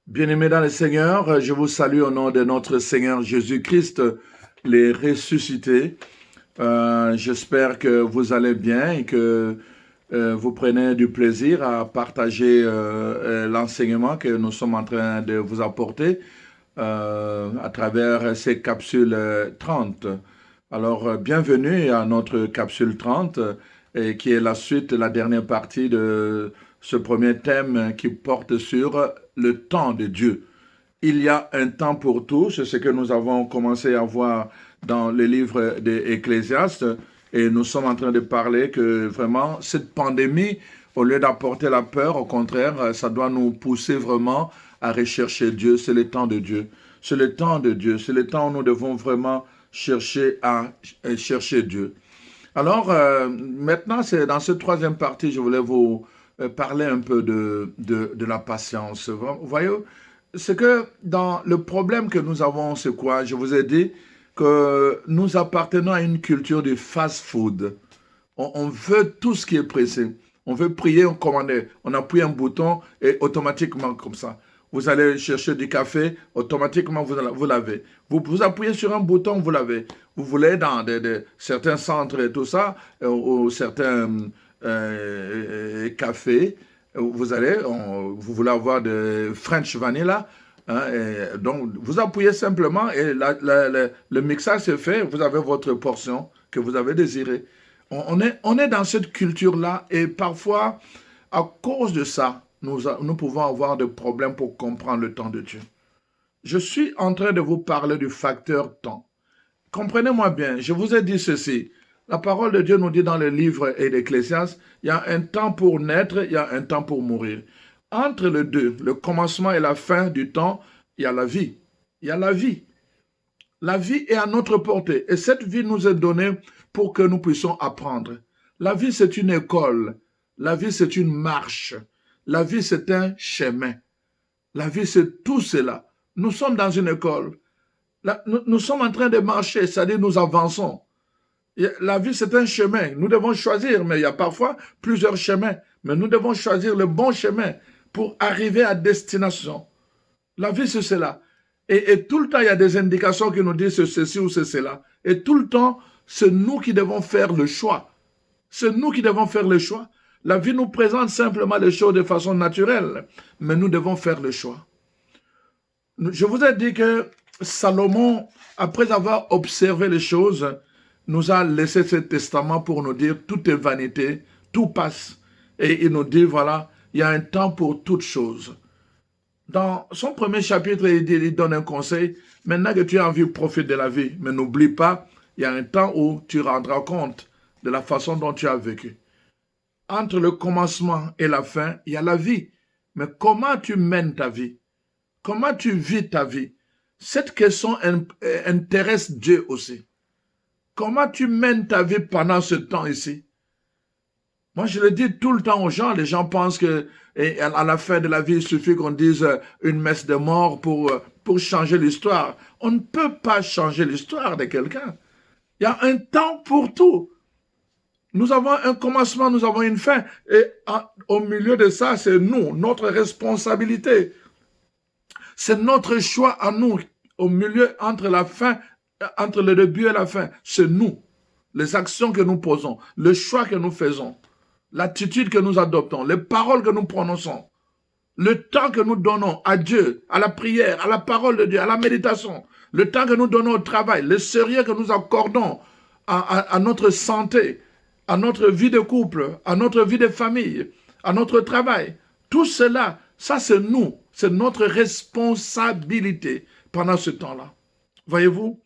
Bien-aimés dans le Seigneur, je vous salue au nom de notre Seigneur Jésus-Christ, les ressuscités. J'espère que vous allez bien et que vous prenez du plaisir à partager l'enseignement que nous sommes en train de vous apporter à travers ces capsules 30. Alors, bienvenue à notre capsule 30, qui est la suite, la dernière partie de ce premier thème qui porte sur le temps de Dieu. Il y a un temps pour tout, c'est ce que nous avons commencé à voir dans le livre d'Ecclésiaste, et nous sommes en train de parler que vraiment cette pandémie, au lieu d'apporter la peur, au contraire, ça doit nous pousser vraiment à rechercher Dieu. C'est le temps de Dieu. C'est le temps de Dieu. C'est le temps où nous devons vraiment chercher Dieu. Alors, maintenant, c'est dans cette troisième partie, je voulais vous parler un peu de la patience. Vous voyez, c'est que dans le problème que nous avons, c'est quoi? Je vous ai dit que nous appartenons à une culture du fast-food. On veut tout ce qui est pressé. On veut prier, on commande, on appuie un bouton et automatiquement comme ça. Vous allez chercher du café, automatiquement vous l'avez. Vous appuyez sur un bouton, vous l'avez. Vous voulez dans certains centres et tout ça, ou certains cafés, vous voulez avoir de French vanilla, hein, donc vous appuyez simplement et le mixage se fait, vous avez votre portion que vous avez désirée. On est dans cette culture-là et parfois, à cause de ça, nous pouvons avoir des problèmes pour comprendre le temps de Dieu. Je suis en train de vous parler du facteur temps. Comprenez-moi bien, je vous ai dit ceci. La parole de Dieu nous dit dans le livre d'Ecclésiaste, il y a un temps pour naître, il y a un temps pour mourir. Entre les deux, le commencement et la fin du temps, il y a la vie. Il y a la vie. La vie est à notre portée et cette vie nous est donnée pour que nous puissions apprendre. La vie, c'est une école. La vie, c'est une marche. La vie, c'est un chemin. La vie, c'est tout cela. Nous sommes dans une école. Nous sommes en train de marcher, c'est-à-dire nous avançons. La vie, c'est un chemin. Nous devons choisir, mais il y a parfois plusieurs chemins. Mais nous devons choisir le bon chemin pour arriver à destination. La vie, c'est cela. Et tout le temps, il y a des indications qui nous disent c'est ceci ou c'est cela. Et tout le temps, c'est nous qui devons faire le choix. C'est nous qui devons faire le choix. La vie nous présente simplement les choses de façon naturelle, mais nous devons faire le choix. Je vous ai dit que Salomon, après avoir observé les choses, nous a laissé ce testament pour nous dire tout est vanité, tout passe. Et il nous dit, voilà, il y a un temps pour toutes choses. Dans son premier chapitre, il donne un conseil. Maintenant que tu as envie de profiter de la vie, mais n'oublie pas, il y a un temps où tu rendras compte de la façon dont tu as vécu. Entre le commencement et la fin, il y a la vie. Mais comment tu mènes ta vie? Comment tu vis ta vie? Cette question intéresse Dieu aussi. Comment tu mènes ta vie pendant ce temps ici? Moi, je le dis tout le temps aux gens. Les gens pensent que à la fin de la vie, il suffit qu'on dise une messe de mort pour changer l'histoire. On ne peut pas changer l'histoire de quelqu'un. Il y a un temps pour tout. Nous avons un commencement, nous avons une fin. Et au milieu de ça, c'est nous, notre responsabilité. C'est notre choix à nous, au milieu, entre la fin, entre le début et la fin. C'est nous, les actions que nous posons, le choix que nous faisons, l'attitude que nous adoptons, les paroles que nous prononçons, le temps que nous donnons à Dieu, à la prière, à la parole de Dieu, à la méditation, le temps que nous donnons au travail, le sérieux que nous accordons à notre santé, à notre vie de couple, à notre vie de famille, à notre travail. Tout cela, ça c'est nous, c'est notre responsabilité pendant ce temps-là. Voyez-vous?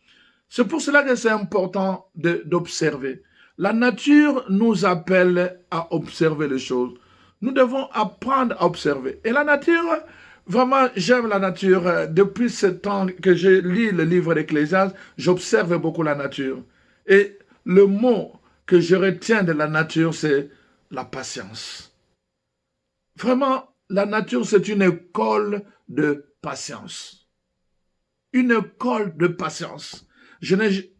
C'est pour cela que c'est important d'observer. La nature nous appelle à observer les choses. Nous devons apprendre à observer. Et la nature, vraiment, j'aime la nature. Depuis ce temps que je lis le livre d'Ecclésiaste, j'observe beaucoup la nature. Et le mot que je retiens de la nature, c'est la patience. Vraiment, la nature, c'est une école de patience. Une école de patience.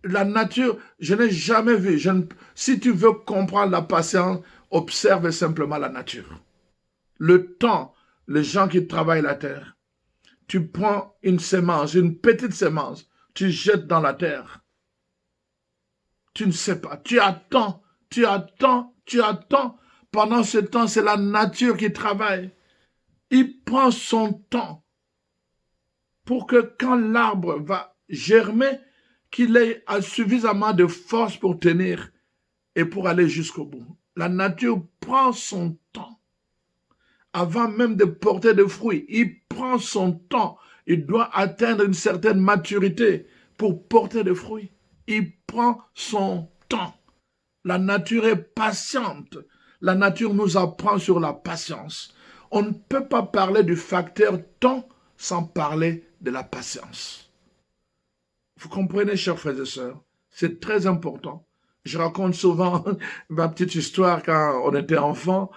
La nature, je n'ai jamais vu. Si tu veux comprendre la patience, observe simplement la nature. Le temps, les gens qui travaillent la terre. Tu prends une semence, une petite semence, tu jettes dans la terre. Tu ne sais pas. Tu attends, tu attends, tu attends. Pendant ce temps, c'est la nature qui travaille. Il prend son temps pour que quand l'arbre va germer, qu'il ait suffisamment de force pour tenir et pour aller jusqu'au bout. La nature prend son temps. Avant même de porter des fruits, il prend son temps. Il doit atteindre une certaine maturité pour porter des fruits. Il prend son temps. La nature est patiente. La nature nous apprend sur la patience. On ne peut pas parler du facteur temps sans parler de la patience. Vous comprenez, chers frères et sœurs, c'est très important. Je raconte souvent ma petite histoire quand on était enfant.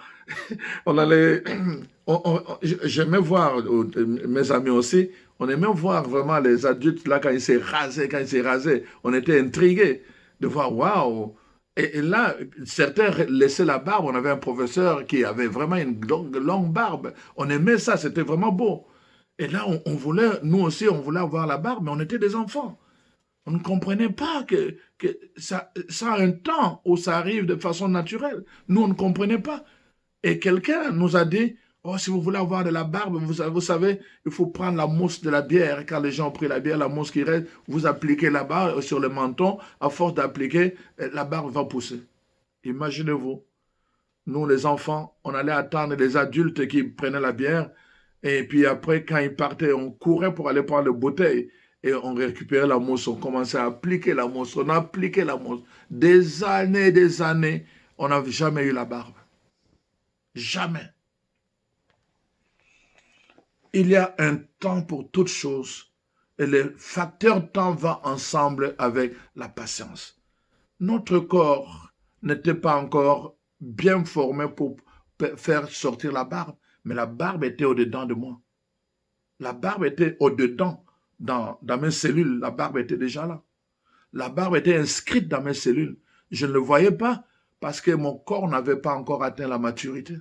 On allait, j'aimais voir, mes amis aussi, on aimait voir vraiment les adultes là quand ils s'est rasé, on était intrigués de voir, waouh. Et là, certains laissaient la barbe. On avait un professeur qui avait vraiment une longue barbe. On aimait ça, c'était vraiment beau. Et là, on voulait, nous aussi, on voulait avoir la barbe, mais on était des enfants. On ne comprenait pas que ça a un temps où ça arrive de façon naturelle. Nous, on ne comprenait pas. Et quelqu'un nous a dit, oh, si vous voulez avoir de la barbe, vous savez, il faut prendre la mousse de la bière. Et quand les gens ont pris la bière, la mousse qui reste, vous appliquez là-bas sur le menton. À force d'appliquer, la barbe va pousser. Imaginez-vous, nous les enfants, on allait attendre les adultes qui prenaient la bière. Et puis après, quand ils partaient, on courait pour aller prendre la bouteille. Et on récupérait la mousse, on commençait à appliquer la mousse, on appliquait la mousse. Des années, on n'a jamais eu la barbe. Jamais. Il y a un temps pour toute chose et le facteur temps va ensemble avec la patience. Notre corps n'était pas encore bien formé pour faire sortir la barbe, mais la barbe était au-dedans de moi. La barbe était au-dedans. Dans mes cellules, la barbe était déjà là. La barbe était inscrite dans mes cellules. Je ne le voyais pas parce que mon corps n'avait pas encore atteint la maturité.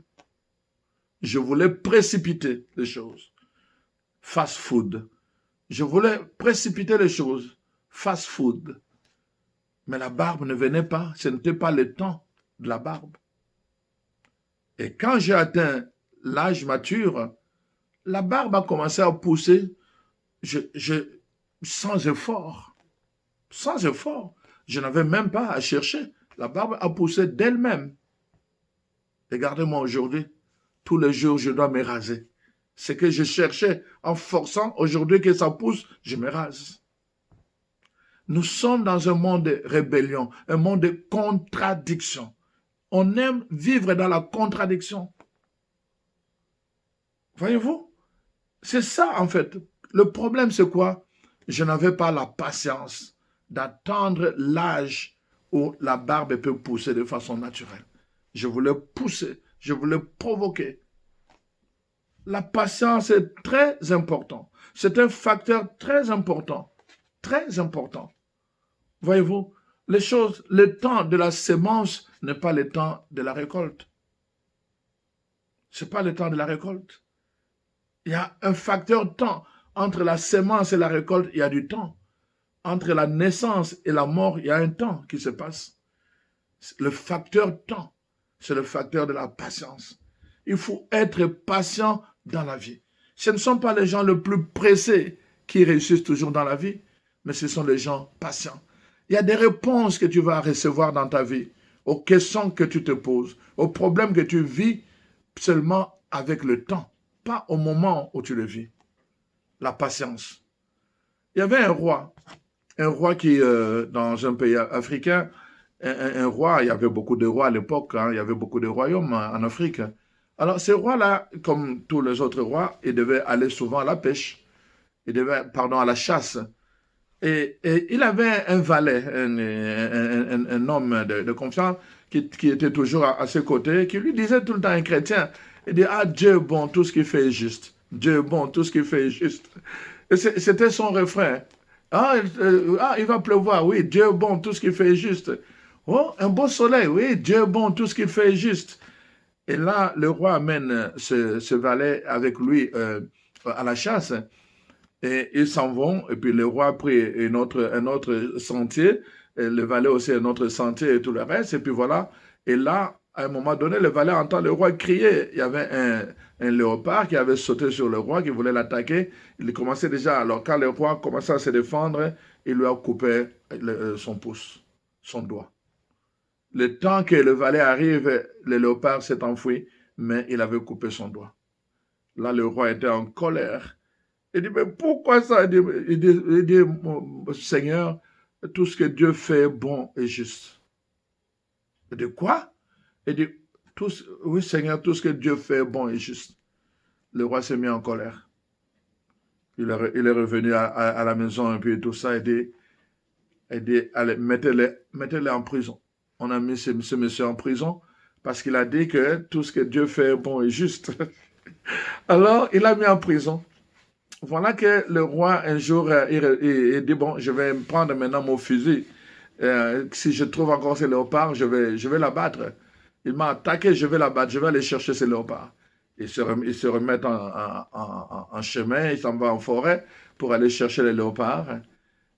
Je voulais précipiter les choses. Fast food. Je voulais précipiter les choses. Fast food. Mais la barbe ne venait pas. Ce n'était pas le temps de la barbe. Et quand j'ai atteint l'âge mature, la barbe a commencé à pousser sans effort. Sans effort. Je n'avais même pas à chercher. La barbe a poussé d'elle-même. Regardez-moi aujourd'hui. Tous les jours, je dois me raser. Ce que je cherchais en forçant, aujourd'hui que ça pousse, je me rase. Nous sommes dans un monde de rébellion, un monde de contradiction. On aime vivre dans la contradiction. Voyez-vous? C'est ça, en fait. Le problème, c'est quoi? Je n'avais pas la patience d'attendre l'âge où la barbe peut pousser de façon naturelle. Je voulais pousser, je voulais provoquer. La patience est très important. C'est un facteur très important. Très important. Voyez-vous, les choses, le temps de la semence n'est pas le temps de la récolte. Ce n'est pas le temps de la récolte. Il y a un facteur temps. Entre la semence et la récolte, il y a du temps. Entre la naissance et la mort, il y a un temps qui se passe. Le facteur temps, c'est le facteur de la patience. Il faut être patient dans la vie. Ce ne sont pas les gens les plus pressés qui réussissent toujours dans la vie, mais ce sont les gens patients. Il y a des réponses que tu vas recevoir dans ta vie, aux questions que tu te poses, aux problèmes que tu vis seulement avec le temps, pas au moment où tu le vis. La patience. Il y avait un roi qui, dans un pays africain, un roi, il y avait beaucoup de rois à l'époque, hein, il y avait beaucoup de royaumes en Afrique. Alors, ce roi-là, comme tous les autres rois, il devait aller souvent à la pêche, à la chasse. Et il avait un valet, un homme de confiance qui était toujours à ses côtés, qui lui disait tout le temps, un chrétien, il dit, ah, Dieu est bon, tout ce qu'il fait est juste. Dieu est bon, tout ce qu'il fait est juste. Et c'était son refrain. Ah, il va pleuvoir, oui, Dieu est bon, tout ce qu'il fait est juste. Oh, un beau soleil, oui, Dieu est bon, tout ce qu'il fait est juste. Et là, le roi amène ce valet avec lui à la chasse. Et ils s'en vont, et puis le roi a pris un autre sentier, et le valet aussi un autre sentier et tout le reste, et puis voilà. Et là, à un moment donné, le valet entend le roi crier. Il y avait un léopard qui avait sauté sur le roi, qui voulait l'attaquer. Il commençait déjà, alors quand le roi commençait à se défendre, il lui a coupé son pouce, son doigt. Le temps que le valet arrive, le léopard s'est enfui, mais il avait coupé son doigt. Là, le roi était en colère. Il dit, mais pourquoi ça? Il dit, Seigneur, tout ce que Dieu fait est bon et juste. Il dit, quoi? Il dit, oui, Seigneur, tout ce que Dieu fait est bon et juste. Le roi s'est mis en colère. Il est revenu à la maison et puis tout ça. Il dit allez, mettez-le en prison. On a mis ce monsieur en prison parce qu'il a dit que tout ce que Dieu fait est bon et juste. Alors, il l'a mis en prison. Voilà que le roi, un jour, il dit, bon, je vais prendre maintenant mon fusil. Si je trouve encore ce léopard, je vais l'abattre. Il m'a attaqué, je vais l'abattre, je vais aller chercher ce léopard. Il se remet en chemin, il s'en va en forêt pour aller chercher le léopard.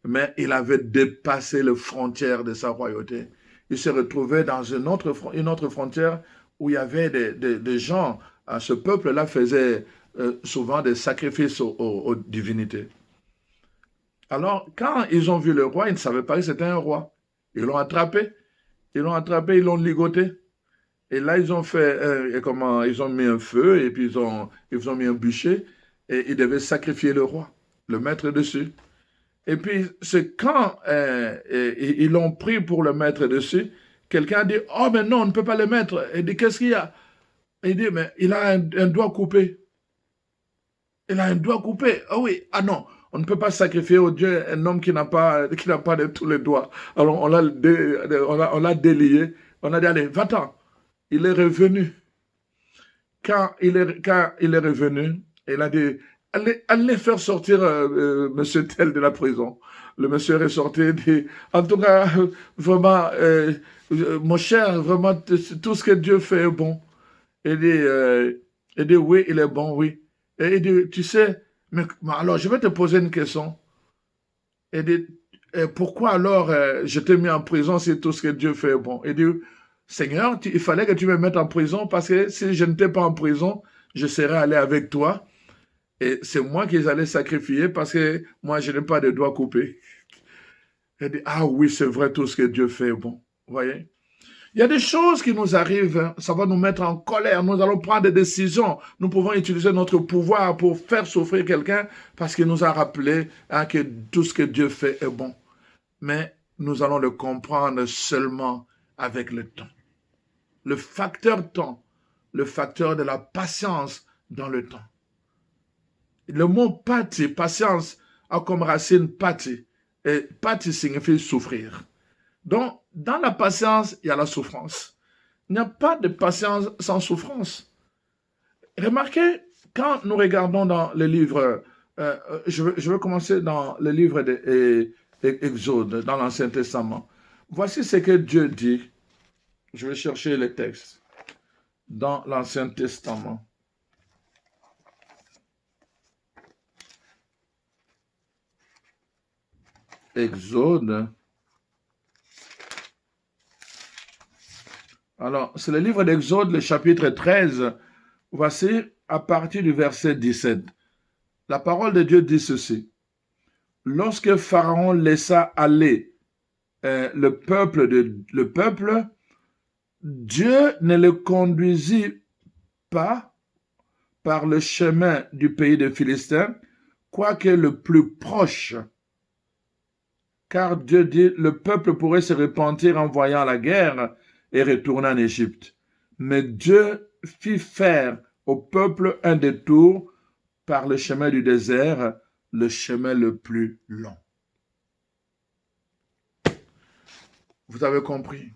Mais il avait dépassé les frontières de sa royauté. Il se retrouvait dans une autre frontière où il y avait des gens. Ce peuple-là faisait souvent des sacrifices aux divinités. Alors, quand ils ont vu le roi, ils ne savaient pas que c'était un roi. Ils l'ont attrapé, ils l'ont ligoté. Et là, ils ont fait, ils ont mis un feu, et puis ils ont mis un bûcher, et ils devaient sacrifier le roi, le mettre dessus. Et puis, c'est quand ils l'ont pris pour le mettre dessus, quelqu'un a dit, oh, mais non, on ne peut pas le mettre. Il dit, qu'est-ce qu'il y a? Il dit, mais il a un doigt coupé. Il a un doigt coupé. Ah oui, ah non, on ne peut pas sacrifier au Dieu un homme qui n'a pas de tous les doigts. Alors on l'a délié. On a dit, allez, va-t'en. Il est revenu. Quand il est revenu, il a dit, allez faire sortir monsieur tel de la prison. Le monsieur est sorti et dit, en tout cas, vraiment, mon cher, vraiment, tout ce que Dieu fait est bon. Il dit, oui, il est bon, oui. Et il dit, tu sais, mais alors je vais te poser une question. Il dit, pourquoi alors je t'ai mis en prison si tout ce que Dieu fait est bon? Il dit, Seigneur, il fallait que tu me mettes en prison parce que si je n'étais pas en prison, je serais allé avec toi. Et c'est moi qui les allais sacrifier parce que moi, je n'ai pas de doigts coupés. Il dit, ah oui, c'est vrai, tout ce que Dieu fait est bon. Vous voyez? Il y a des choses qui nous arrivent, hein, ça va nous mettre en colère, nous allons prendre des décisions, nous pouvons utiliser notre pouvoir pour faire souffrir quelqu'un parce qu'il nous a rappelé hein, que tout ce que Dieu fait est bon. Mais nous allons le comprendre seulement avec le temps. Le facteur temps, le facteur de la patience dans le temps. Le mot pati, patience, a comme racine pati, et pati signifie souffrir. Donc, dans la patience, il y a la souffrance. Il n'y a pas de patience sans souffrance. Remarquez, quand nous regardons dans le livre, je vais commencer dans le livre d'Exode, dans l'Ancien Testament. Voici ce que Dieu dit. Je vais chercher le texte. Dans l'Ancien Testament. Exode. Alors, c'est le livre d'Exode, le chapitre 13. Voici à partir du verset 17. La parole de Dieu dit ceci. Lorsque Pharaon laissa aller le peuple, Dieu ne le conduisit pas par le chemin du pays des Philistins, quoique le plus proche. Car Dieu dit, le peuple pourrait se repentir en voyant la guerre et retourner en Égypte. Mais Dieu fit faire au peuple un détour par le chemin du désert, le chemin le plus long. Vous avez compris.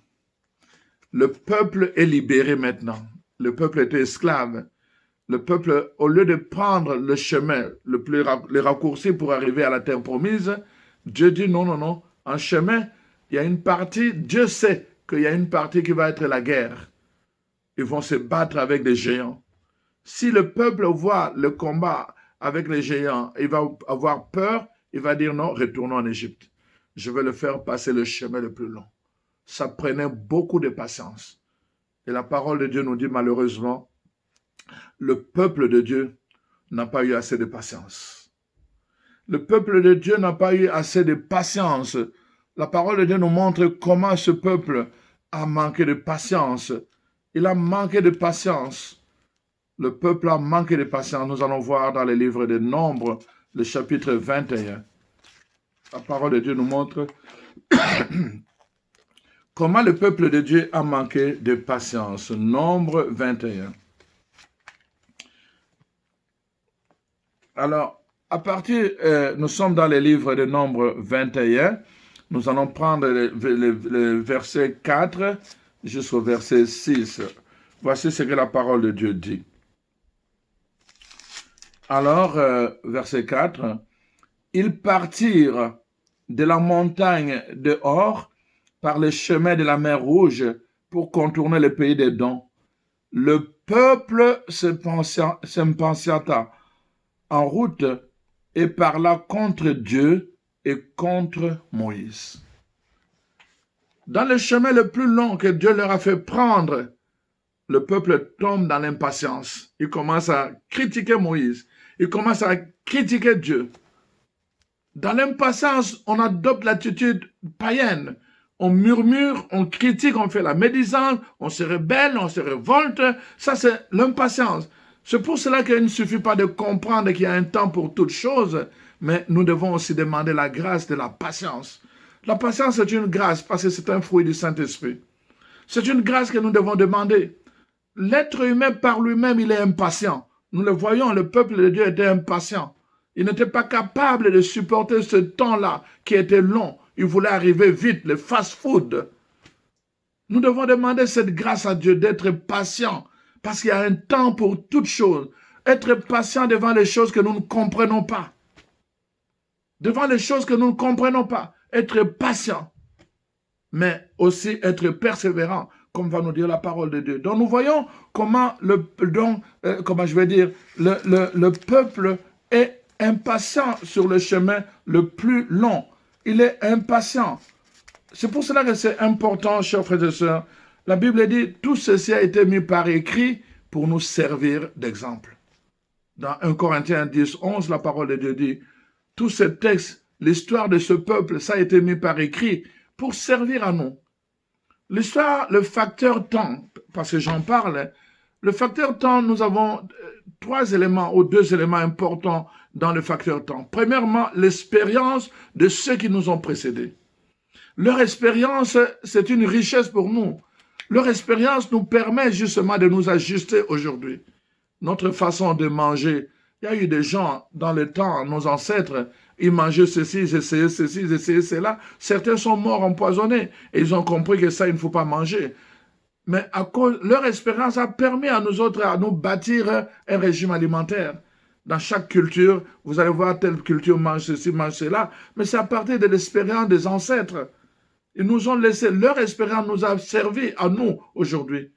Le peuple est libéré maintenant. Le peuple était esclave. Le peuple, au lieu de prendre le chemin le raccourci pour arriver à la terre promise, Dieu dit non, non, non. En chemin, il y a une partie, Dieu sait qu'il y a une partie qui va être la guerre. Ils vont se battre avec des géants. Si le peuple voit le combat avec les géants, il va avoir peur, il va dire non, retournons en Égypte. Je vais le faire passer le chemin le plus long. Ça prenait beaucoup de patience. Et la parole de Dieu nous dit malheureusement, le peuple de Dieu n'a pas eu assez de patience. Le peuple de Dieu n'a pas eu assez de patience. La parole de Dieu nous montre comment ce peuple a manqué de patience. Il a manqué de patience. Le peuple a manqué de patience. Nous allons voir dans les livres des Nombres, le chapitre 21. La parole de Dieu nous montre comment le peuple de Dieu a manqué de patience. Nombre 21. Alors, à partir, nous sommes dans les livres de Nombre 21. Nous allons prendre le verset 4 jusqu'au verset 6. Voici ce que la parole de Dieu dit. Alors, verset 4. Ils partirent de la montagne de Hor par le chemin de la mer Rouge pour contourner le pays des Dons. Le peuple s'impatienta en route et parla contre Dieu et contre Moïse. Dans le chemin le plus long que Dieu leur a fait prendre, le peuple tombe dans l'impatience. Il commence à critiquer Moïse. Il commence à critiquer Dieu. Dans l'impatience, on adopte l'attitude païenne. On murmure, on critique, on fait la médisance, on se rebelle, on se révolte. Ça, c'est l'impatience. C'est pour cela qu'il ne suffit pas de comprendre qu'il y a un temps pour toutes choses, mais nous devons aussi demander la grâce de la patience. La patience est une grâce parce que c'est un fruit du Saint-Esprit. C'est une grâce que nous devons demander. L'être humain par lui-même, il est impatient. Nous le voyons, le peuple de Dieu était impatient. Il n'était pas capable de supporter ce temps-là qui était long. Il voulait arriver vite, le fast-food. Nous devons demander cette grâce à Dieu d'être patient parce qu'il y a un temps pour toutes choses. Être patient devant les choses que nous ne comprenons pas. Devant les choses que nous ne comprenons pas. Être patient. Mais aussi être persévérant, comme va nous dire la parole de Dieu. Donc nous voyons comment le peuple est impatient sur le chemin le plus long. Il est impatient. C'est pour cela que c'est important, chers frères et sœurs. La Bible dit, tout ceci a été mis par écrit pour nous servir d'exemple. Dans 1 Corinthiens 10, 11, la parole de Dieu dit, tous ces textes, l'histoire de ce peuple, ça a été mis par écrit pour servir à nous. L'histoire, le facteur temps, parce que j'en parle, le facteur temps, nous avons trois éléments ou deux éléments importants dans le facteur temps. Premièrement, l'expérience de ceux qui nous ont précédés. Leur expérience, c'est une richesse pour nous. Leur expérience nous permet justement de nous ajuster aujourd'hui. Notre façon de manger, il y a eu des gens dans le temps, nos ancêtres, ils mangeaient ceci, ils essayaient ceci, ils essayaient cela. Certains sont morts empoisonnés et ils ont compris que ça, il ne faut pas manger. Mais à cause, leur expérience a permis à nous autres à nous bâtir un régime alimentaire. Dans chaque culture, vous allez voir telle culture mange ceci, mange cela, mais c'est à partir de l'expérience des ancêtres. Ils nous ont laissé, leur expérience nous a servi à nous aujourd'hui.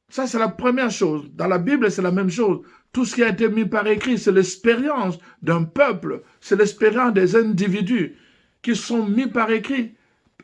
Ça, c'est la première chose. Dans la Bible, c'est la même chose. Tout ce qui a été mis par écrit, c'est l'expérience d'un peuple, c'est l'expérience des individus qui sont mis par écrit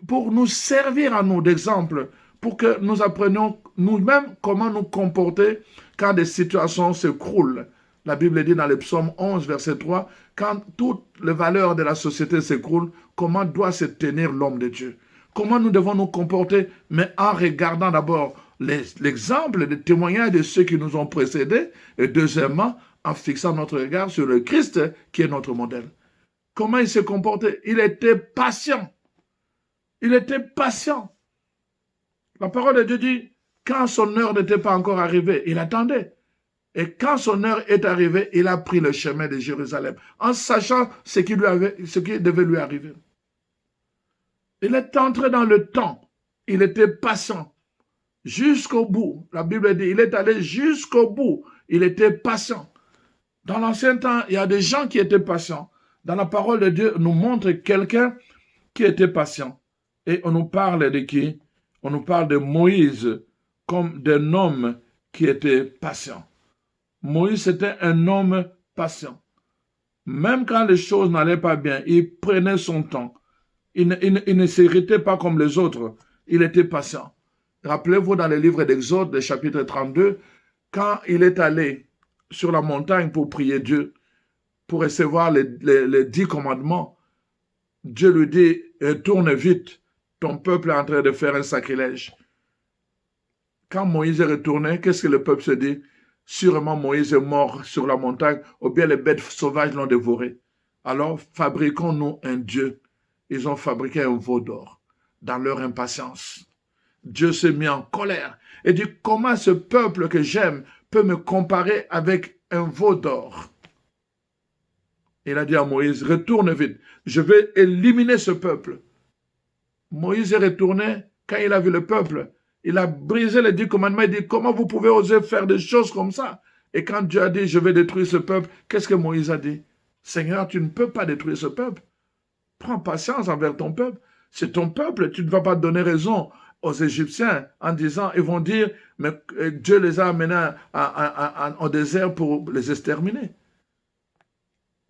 pour nous servir à nous d'exemple, pour que nous apprenions nous-mêmes comment nous comporter quand des situations s'écroulent. La Bible dit dans le psaume 11, verset 3, quand toutes les valeurs de la société s'écroulent, comment doit se tenir l'homme de Dieu? Comment nous devons nous comporter, mais en regardant d'abord l'exemple, les témoignages de ceux qui nous ont précédés, et deuxièmement, en fixant notre regard sur le Christ qui est notre modèle. Comment il s'est comporté? Il était patient. Il était patient. La parole de Dieu dit, quand son heure n'était pas encore arrivée, il attendait. Et quand son heure est arrivée, il a pris le chemin de Jérusalem, en sachant ce qui devait lui arriver. Il est entré dans le temps. Il était patient jusqu'au bout. La Bible dit, il est allé jusqu'au bout. Il était patient. Dans l'ancien temps, il y a des gens qui étaient patients. Dans la parole de Dieu, on nous montre quelqu'un qui était patient. Et on nous parle de qui? On nous parle de Moïse comme d'un homme qui était patient. Moïse était un homme patient. Même quand les choses n'allaient pas bien, il prenait son temps. Il ne s'irritait pas comme les autres. Il était patient. Rappelez-vous dans le livre d'Exode, le chapitre 32, quand il est allé sur la montagne pour prier Dieu, pour recevoir les 10 commandements, Dieu lui dit, tourne vite, ton peuple est en train de faire un sacrilège. Quand Moïse est retourné, qu'est-ce que le peuple se dit? Sûrement Moïse est mort sur la montagne, ou bien les bêtes sauvages l'ont dévoré. Alors fabriquons-nous un Dieu. Ils ont fabriqué un veau d'or dans leur impatience. Dieu s'est mis en colère et dit, comment ce peuple que j'aime peut me comparer avec un veau d'or? Il a dit à Moïse, retourne vite, je vais éliminer ce peuple. Moïse est retourné, quand il a vu le peuple, il a brisé les 10 commandements, il dit, comment vous pouvez oser faire des choses comme ça? Et quand Dieu a dit, je vais détruire ce peuple, qu'est-ce que Moïse a dit? Seigneur, tu ne peux pas détruire ce peuple. Prends patience envers ton peuple. C'est ton peuple, tu ne vas pas donner raison aux Égyptiens en disant, ils vont dire, mais Dieu les a amenés au désert pour les exterminer.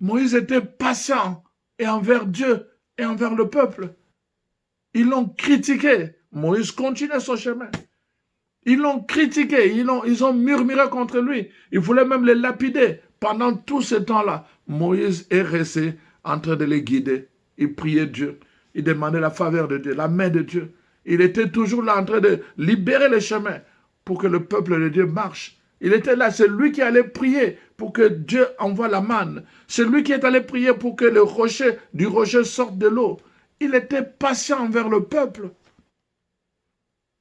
Moïse était patient et envers Dieu et envers le peuple. Ils l'ont critiqué. Moïse continuait son chemin. Ils l'ont critiqué, ils ont murmuré contre lui. Ils voulaient même les lapider. Pendant tout ce temps-là, Moïse est resté en train de les guider. Il priait Dieu. Il demandait la faveur de Dieu, la main de Dieu. Il était toujours là en train de libérer les chemins pour que le peuple de Dieu marche. Il était là, c'est lui qui allait prier pour que Dieu envoie la manne. C'est lui qui est allé prier pour que du rocher sorte de l'eau. Il était patient envers le peuple.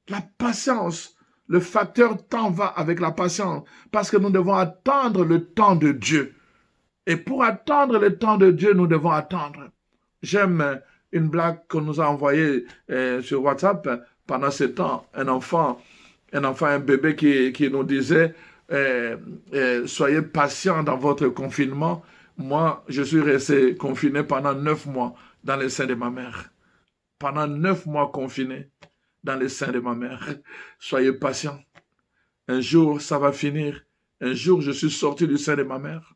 La patience, le facteur temps va avec la patience parce que nous devons attendre le temps de Dieu. Et pour attendre le temps de Dieu, nous devons attendre. J'aime une blague qu'on nous a envoyée sur WhatsApp pendant ce temps. Un enfant, un bébé qui nous disait soyez patient dans votre confinement. Moi, je suis resté confiné pendant 9 mois dans le sein de ma mère. Pendant 9 mois confiné dans le sein de ma mère. Soyez patient. Un jour, ça va finir. Un jour, je suis sorti du sein de ma mère.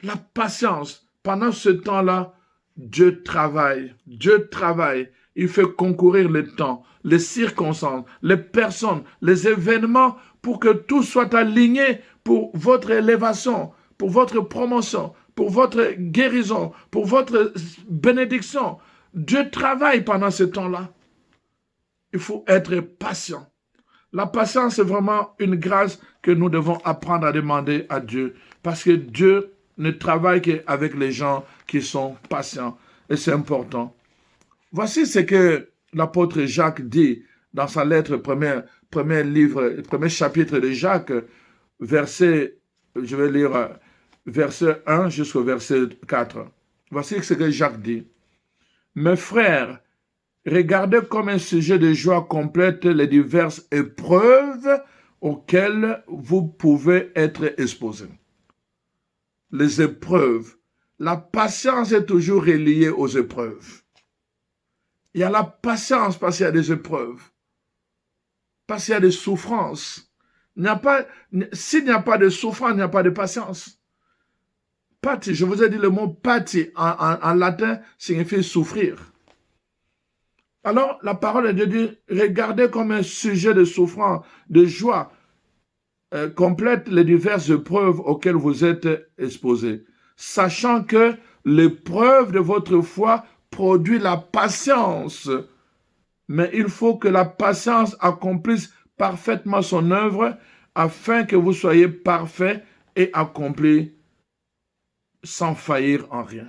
La patience, pendant ce temps-là, Dieu travaille. Dieu travaille. Il fait concourir le temps, les circonstances, les personnes, les événements pour que tout soit aligné pour votre élévation, pour votre promotion, pour votre guérison, pour votre bénédiction. Dieu travaille pendant ce temps-là. Il faut être patient. La patience est vraiment une grâce que nous devons apprendre à demander à Dieu. Parce que Dieu ne travaille qu'avec les gens qui sont patients. Et c'est important. Voici ce que l'apôtre Jacques dit dans sa lettre, premier chapitre de Jacques, verset, je vais lire verset 1 jusqu'au verset 4. Voici ce que Jacques dit. Mes frères, regardez comme un sujet de joie complète les diverses épreuves auxquelles vous pouvez être exposés. Les épreuves. La patience est toujours reliée aux épreuves. Il y a la patience parce qu'il y a des épreuves. Parce qu'il y a des souffrances. S'il n'y a pas de souffrance, il n'y a pas de patience. Pati, je vous ai dit le mot pati en latin signifie souffrir. Alors, la parole de Dieu dit, regardez comme un sujet de souffrance, de joie, complète les diverses épreuves auxquelles vous êtes exposés, sachant que l'épreuve de votre foi produit la patience. Mais il faut que la patience accomplisse parfaitement son œuvre afin que vous soyez parfaits et accomplis sans faillir en rien.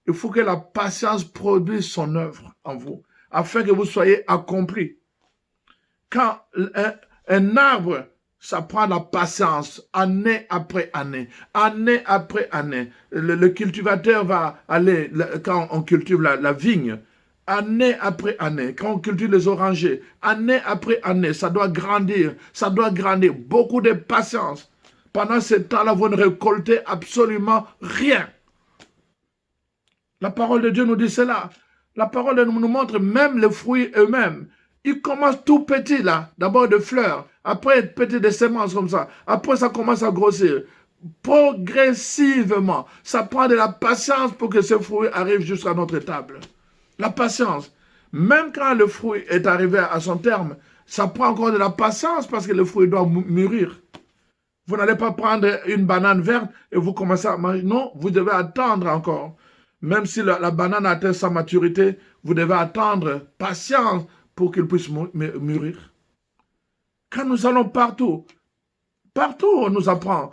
Il faut que la patience produise son œuvre en vous afin que vous soyez accomplis. Quand un arbre, ça prend la patience, année après année, année après année. Le cultivateur va aller, quand on cultive la vigne, année après année, quand on cultive les orangers, année après année, ça doit grandir, ça doit grandir. Beaucoup de patience. Pendant ce temps-là, vous ne récoltez absolument rien. La parole de Dieu nous dit cela. La parole de Dieu nous montre même les fruits eux-mêmes. Ils commencent tout petits là, d'abord de fleurs, après petit des semences comme ça, après ça commence à grossir. Progressivement, ça prend de la patience pour que ce fruit arrive jusqu'à notre table. La patience. Même quand le fruit est arrivé à son terme, ça prend encore de la patience parce que le fruit doit mûrir. Vous n'allez pas prendre une banane verte et vous commencez à manger. Non, vous devez attendre encore. Même si la banane atteint sa maturité, vous devez attendre patience pour qu'il puisse mûrir. Quand nous allons partout, partout on nous apprend.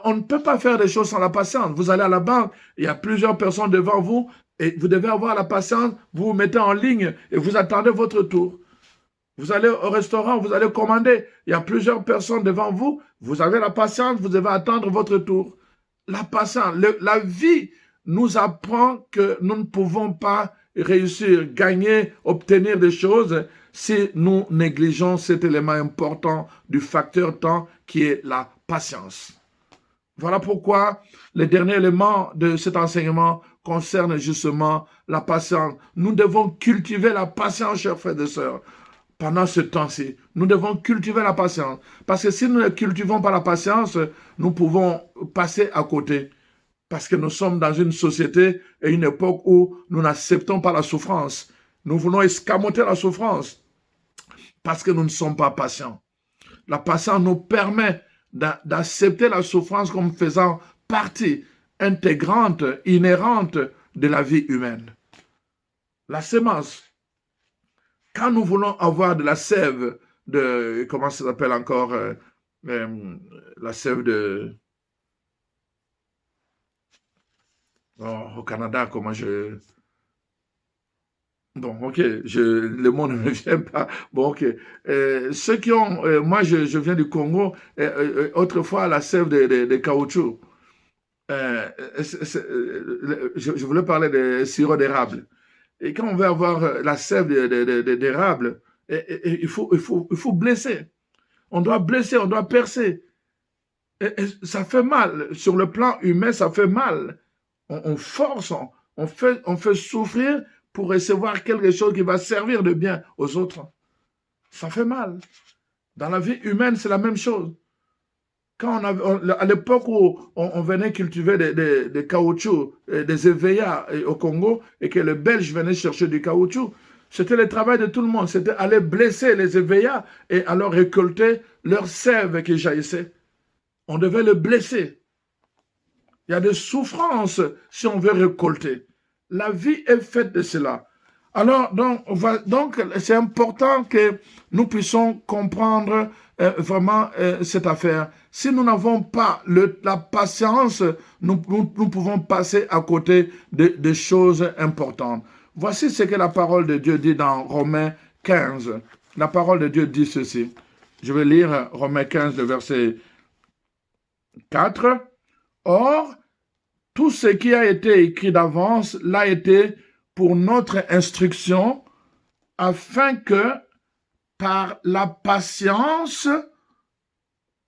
On ne peut pas faire des choses sans la patience. Vous allez à la banque, il y a plusieurs personnes devant vous et vous devez avoir la patience, vous vous mettez en ligne et vous attendez votre tour. Vous allez au restaurant, vous allez commander, il y a plusieurs personnes devant vous, vous avez la patience, vous devez attendre votre tour. La patience, la vie nous apprend que nous ne pouvons pas réussir, gagner, obtenir des choses si nous négligeons cet élément important du facteur temps qui est la patience. Voilà pourquoi le dernier élément de cet enseignement concerne justement la patience. Nous devons cultiver la patience, chers frères et sœurs. Pendant ce temps-ci, nous devons cultiver la patience. Parce que si nous ne cultivons pas la patience, nous pouvons passer à côté. Parce que nous sommes dans une société et une époque où nous n'acceptons pas la souffrance. Nous voulons escamoter la souffrance parce que nous ne sommes pas patients. La patience nous permet d'accepter la souffrance comme faisant partie intégrante, inhérente de la vie humaine. La sémence. Quand nous voulons avoir de la sève de, comment ça s'appelle encore, la sève de, au Canada, comment je, bon, ok, le mot ne me vient pas, bon, ok, ceux qui ont, moi je viens du Congo, autrefois la sève de caoutchouc, je voulais parler de sirop d'érable. Et quand on veut avoir la sève d'érable, il faut blesser. On doit blesser, on doit percer. Et ça fait mal. Sur le plan humain, ça fait mal. On force, on fait souffrir pour recevoir quelque chose qui va servir de bien aux autres. Ça fait mal. Dans la vie humaine, c'est la même chose. Quand à l'époque où on venait cultiver des caoutchoucs, des éveillards au Congo, et que les Belges venaient chercher du caoutchouc, c'était le travail de tout le monde. C'était aller blesser les éveillards et alors récolter leur sève qui jaillissait. On devait le blesser. Il y a des souffrances si on veut récolter. La vie est faite de cela. Alors, donc c'est important que nous puissions comprendre vraiment cette affaire. Si nous n'avons pas la patience, nous pouvons passer à côté de choses importantes. Voici ce que la parole de Dieu dit dans Romains 15. La parole de Dieu dit ceci. Je vais lire Romains 15, le verset 4. Or, tout ce qui a été écrit d'avance l'a été pour notre instruction, afin que, par la patience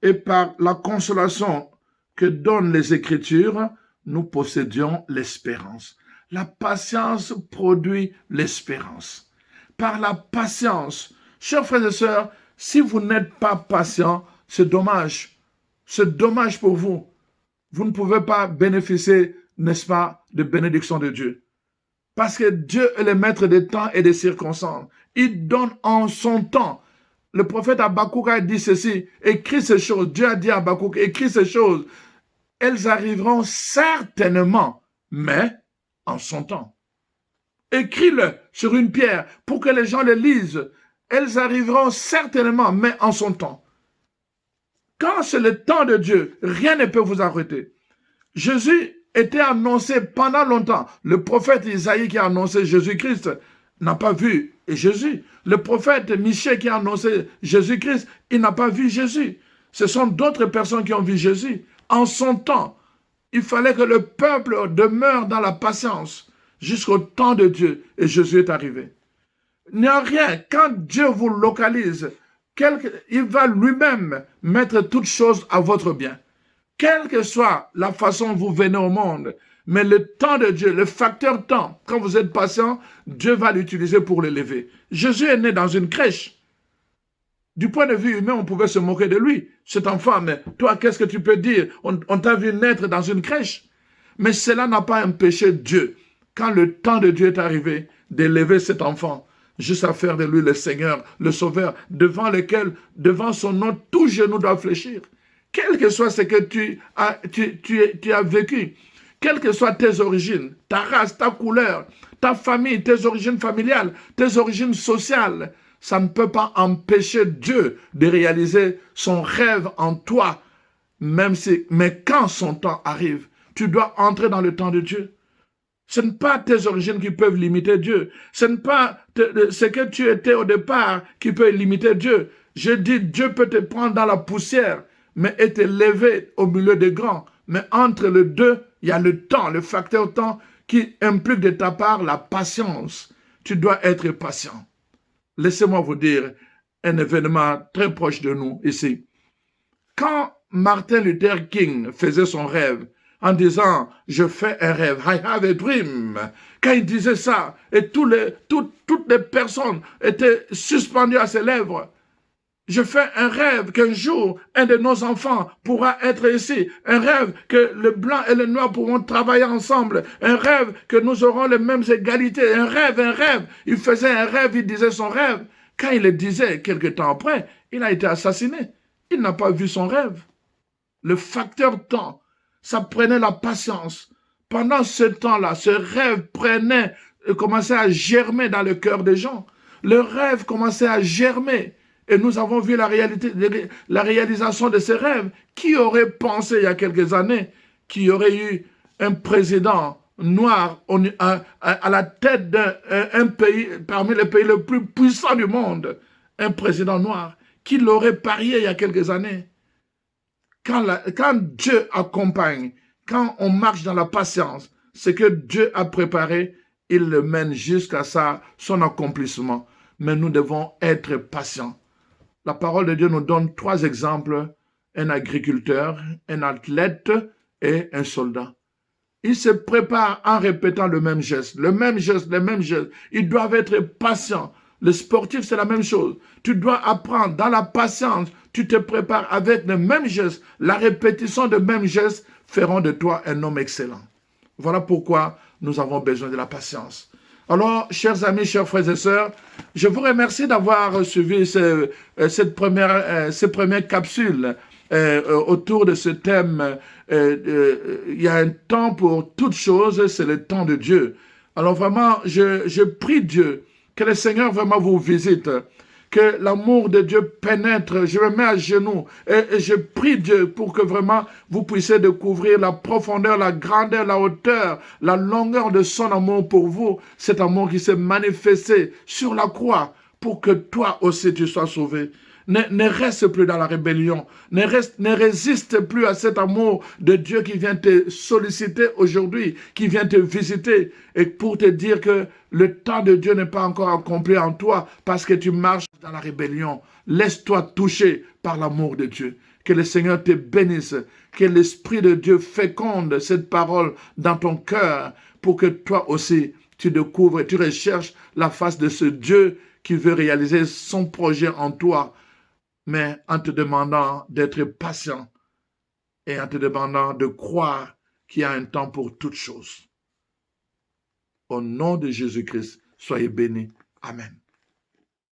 et par la consolation que donnent les Écritures, nous possédions l'espérance. La patience produit l'espérance. Par la patience, chers frères et sœurs, si vous n'êtes pas patient, c'est dommage. C'est dommage pour vous. Vous ne pouvez pas bénéficier, n'est-ce pas, de bénédiction de Dieu. Parce que Dieu est le maître des temps et des circonstances. Il donne en son temps. Le prophète Habakkuk a dit ceci, écris ces choses. Dieu a dit à Habakkuk, écris ces choses. Elles arriveront certainement, mais en son temps. Écris-le sur une pierre pour que les gens le lisent. Elles arriveront certainement, mais en son temps. Quand c'est le temps de Dieu, rien ne peut vous arrêter. Jésus était annoncé pendant longtemps. Le prophète Isaïe qui a annoncé Jésus-Christ n'a pas vu Jésus. Le prophète Michée qui a annoncé Jésus-Christ, il n'a pas vu Jésus. Ce sont d'autres personnes qui ont vu Jésus. En son temps, il fallait que le peuple demeure dans la patience. jusqu'au temps de Dieu. Et Jésus est arrivé. Il n'y a rien. Quand Dieu vous localise, il va lui-même mettre toutes choses à votre bien. Quelle que soit la façon dont vous venez au monde, mais le temps de Dieu, le facteur temps, quand vous êtes patient, Dieu va l'utiliser pour l'élever. Jésus est né dans une crèche. Du point de vue humain, on pouvait se moquer de lui. Cet enfant, mais toi, qu'est-ce que tu peux dire? On t'a vu naître dans une crèche. Mais cela n'a pas empêché Dieu, quand le temps de Dieu est arrivé, d'élever cet enfant, juste à faire de lui le Seigneur, le Sauveur, devant son nom, tout genou doit fléchir. Quel que soit ce que tu as vécu, quelles que soient tes origines, ta race, ta couleur, ta famille, tes origines familiales, tes origines sociales, ça ne peut pas empêcher Dieu de réaliser son rêve en toi, mais quand son temps arrive, tu dois entrer dans le temps de Dieu. Ce n'est pas tes origines qui peuvent limiter Dieu. Ce n'est pas ce que tu étais au départ qui peut limiter Dieu. Je dis, Dieu peut te prendre dans la poussière, mais te lever au milieu des grands. Mais entre les deux, il y a le temps, le facteur temps qui implique de ta part la patience. Tu dois être patient. Laissez-moi vous dire un événement très proche de nous ici. Quand Martin Luther King faisait son rêve en disant « Je fais un rêve, I have a dream », quand il disait ça, et toutes les personnes étaient suspendues à ses lèvres, je fais un rêve qu'un jour, un de nos enfants pourra être ici. Un rêve que le blanc et le noir pourront travailler ensemble. Un rêve que nous aurons les mêmes égalités. Un rêve. Il faisait un rêve, il disait son rêve. Quand il le disait, quelque temps après, il a été assassiné. Il n'a pas vu son rêve. Le facteur temps, ça prenait la patience. Pendant ce temps-là, ce rêve commençait à germer dans le cœur des gens. Le rêve commençait à germer. Et nous avons vu la réalisation de ces rêves. Qui aurait pensé il y a quelques années qu'il y aurait eu un président noir à la tête d'un pays, parmi les pays les plus puissants du monde, un président noir? Qui l'aurait parié il y a quelques années? Quand Dieu accompagne, quand on marche dans la patience, ce que Dieu a préparé, il le mène jusqu'à son accomplissement. Mais nous devons être patients. La parole de Dieu nous donne 3 exemples, un agriculteur, un athlète et un soldat. Ils se préparent en répétant le même geste. Ils doivent être patients. Le sportif, c'est la même chose. Tu dois apprendre dans la patience. Tu te prépares avec le même geste. La répétition de même geste feront de toi un homme excellent. Voilà pourquoi nous avons besoin de la patience. Alors, chers amis, chers frères et sœurs, je vous remercie d'avoir suivi ces premières capsules autour de ce thème. Il y a un temps pour toutes choses, c'est le temps de Dieu. Alors vraiment, je prie Dieu que le Seigneur vraiment vous visite, que l'amour de Dieu pénètre. Je me mets à genoux et je prie Dieu pour que vraiment vous puissiez découvrir la profondeur, la grandeur, la hauteur, la longueur de son amour pour vous. Cet amour qui s'est manifesté sur la croix pour que toi aussi tu sois sauvé. Ne reste plus dans la rébellion. Ne résiste plus à cet amour de Dieu qui vient te solliciter aujourd'hui, qui vient te visiter et pour te dire que le temps de Dieu n'est pas encore accompli en toi parce que tu marches dans la rébellion. Laisse-toi toucher par l'amour de Dieu. Que le Seigneur te bénisse. Que l'Esprit de Dieu féconde cette parole dans ton cœur pour que toi aussi tu découvres et tu recherches la face de ce Dieu qui veut réaliser son projet en toi, mais en te demandant d'être patient et en te demandant de croire qu'il y a un temps pour toutes choses. Au nom de Jésus-Christ, soyez bénis. Amen.